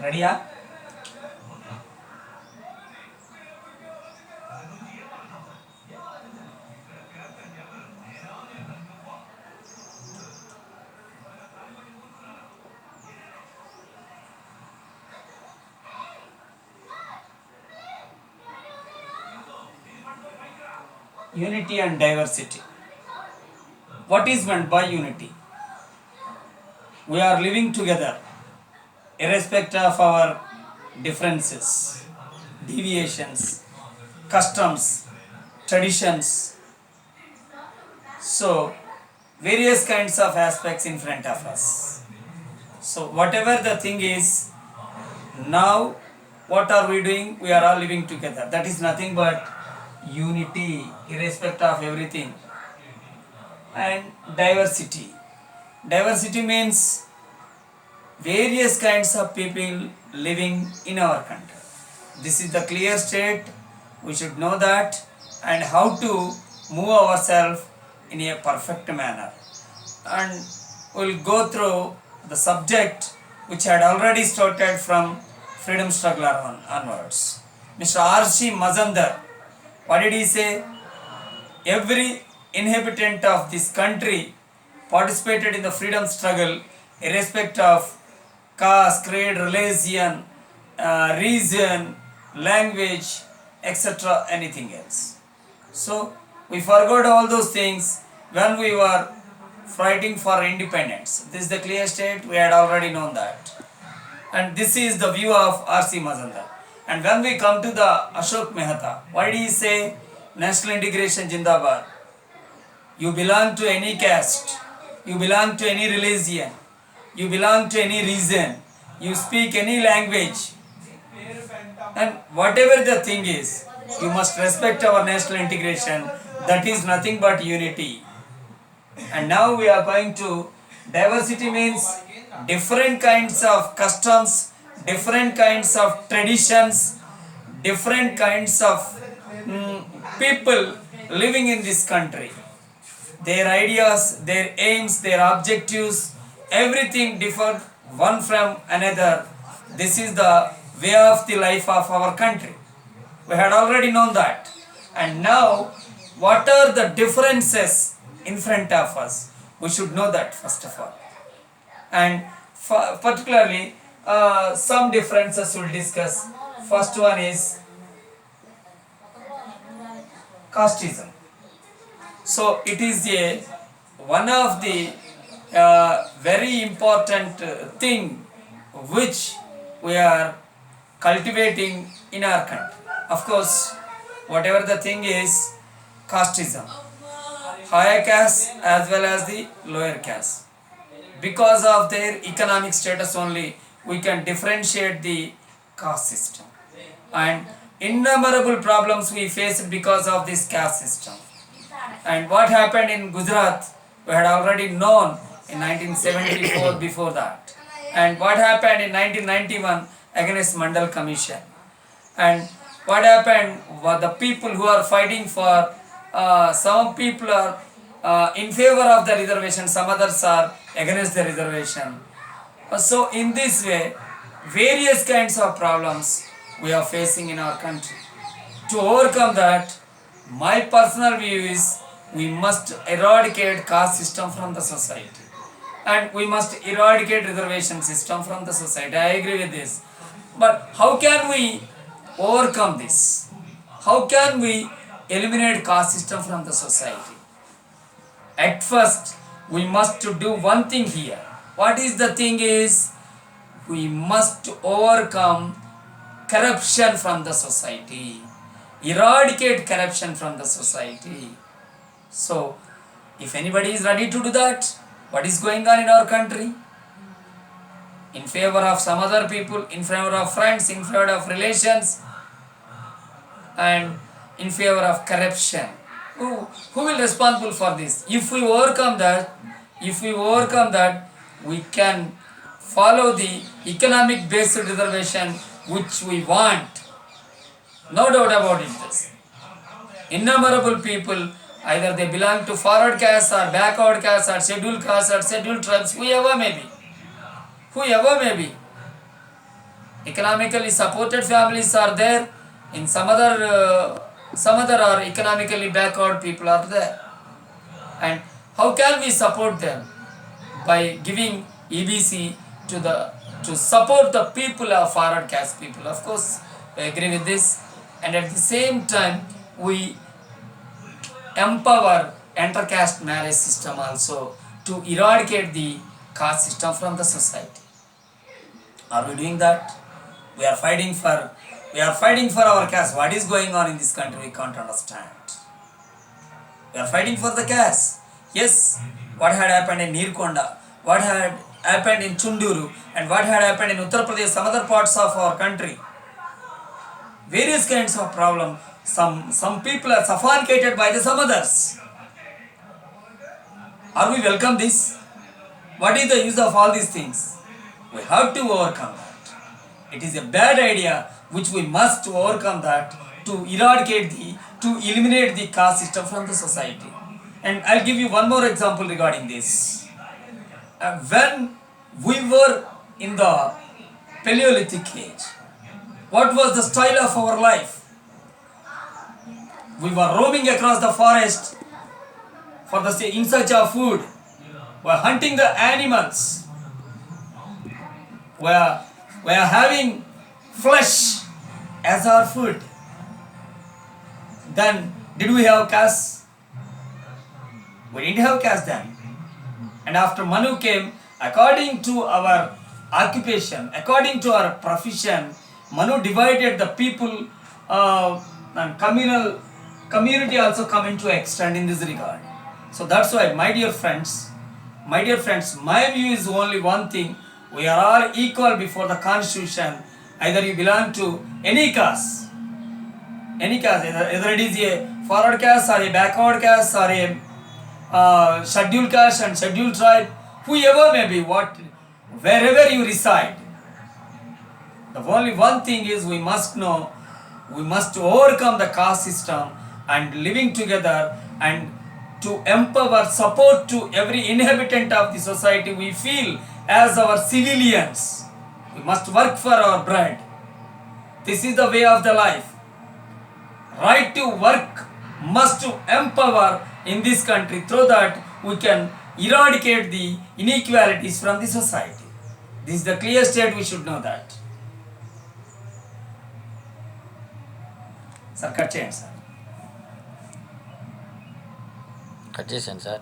రెడీయా? Unity and diversity. What is meant by unity? We are living together irrespective of our differences, deviations, customs, traditions. So, various kinds of aspects in front of us. So, whatever the thing is, now what are we doing? We are all living together. That is nothing but unity, irrespective of everything. And diversity. Diversity means various kinds of people living in our country. This is the clear state. We should know that and how to move ourselves in a perfect manner. And we'll go through the subject which had already started from freedom struggle onwards. Mr. R.C. Mazumdar, what did he say? Every inhabitant of this country participated in the freedom struggle irrespective of caste, creed, religion, region, language, etc., anything else. So we forgot all those things when we were fighting for independence. This is the clear state. We had already known that. And this is the view of R.C. Mazumdar. And when we come to the Ashok Mehta, why did he say national integration Jindabad? You belong to any caste, you belong to any religion, you belong to any region, you speak any language, and whatever the thing is, you must respect our national integration. That is nothing but unity. And now we are going to diversity means different kinds of customs, different kinds of traditions, different kinds of people living in this country. Their ideas, their aims, their objectives, everything differ one from another. This is the way of the life of our country. We had already known that. And now, what are the differences in front of us? We should know that first of all. And particularly, some differences we'll discuss. First one is casteism. So it is one of the very important thing which we are cultivating in our country. Of course, whatever the thing is, casteism, higher caste as well as the lower caste. Because of their economic status only, we can differentiate the caste system. And innumerable problems we face because of this caste system. And what happened in Gujarat, we had already known in 1974 before that. And what happened in 1991 against Mandal Commission. And what happened, the people who are fighting for, some people are in favor of the reservation, some others are against the reservation. So in this way, various kinds of problems we are facing in our country. To overcome that, my personal view is we must eradicate caste system from the society. And we must eradicate reservation system from the society. I agree with this. But how can we overcome this? How can we eliminate caste system from the society? At first, we must do one thing here. What is the thing is, we must overcome corruption from the society. Eradicate corruption from the society. So, if anybody is ready to do that, what is going on in our country? In favor of some other people, in favor of friends, in favor of relations, and in favor of corruption. Who will responsible for this? If we overcome that, we can follow the economic based reservation which we want. No doubt about it. This innumerable people, either they belong to forward caste or backward caste or scheduled tribes, whoever may be. Economically supported families are there. In some other are economically backward people are there. And how can we support them? By giving EBC to the to support the people of forward caste people. Of course, I agree with this. And at the same time, we empower intercaste marriage system also to eradicate the caste system from the society. Are we doing that? We are fighting for our caste. What is going on in this country? We can't understand. We are fighting for the caste. Yes, what had happened in Neerkonda, what had happened in Chunduru, and what had happened in Uttar Pradesh, some other parts of our country. Various kinds of problem. Some people are suffocated by the some others. Are we welcome this? What is the use of all these things? We have to overcome that. It is a bad idea which we must overcome that to to eliminate the caste system from the society. And I'll give you one more example regarding this. When we were in the Paleolithic age, what was the style of our life? We were roaming across the forest in search of food. We were hunting the animals. We are having flesh as our food. Then, did we have caste? We didn't have caste then. And after Manu came, according to our occupation, according to our profession, Manu divided the people and community also come into extent in this regard. So that's why, my dear friends, my view is only one thing. We are all equal before the constitution. Either you belong to any caste, either it is a forward caste or a backward caste or a scheduled caste and scheduled tribe, whoever may be, wherever you reside. The only one thing is we must know, we must overcome the caste system and living together and to empower, support to every inhabitant of the society we feel as our civilians. We must work for our bread. This is the way of the life. Right to work must to empower in this country, through that we can eradicate the inequalities from the society. This is the clear state, we should know that. Sir, cut చేయండి sir. Cut చేశాను sir.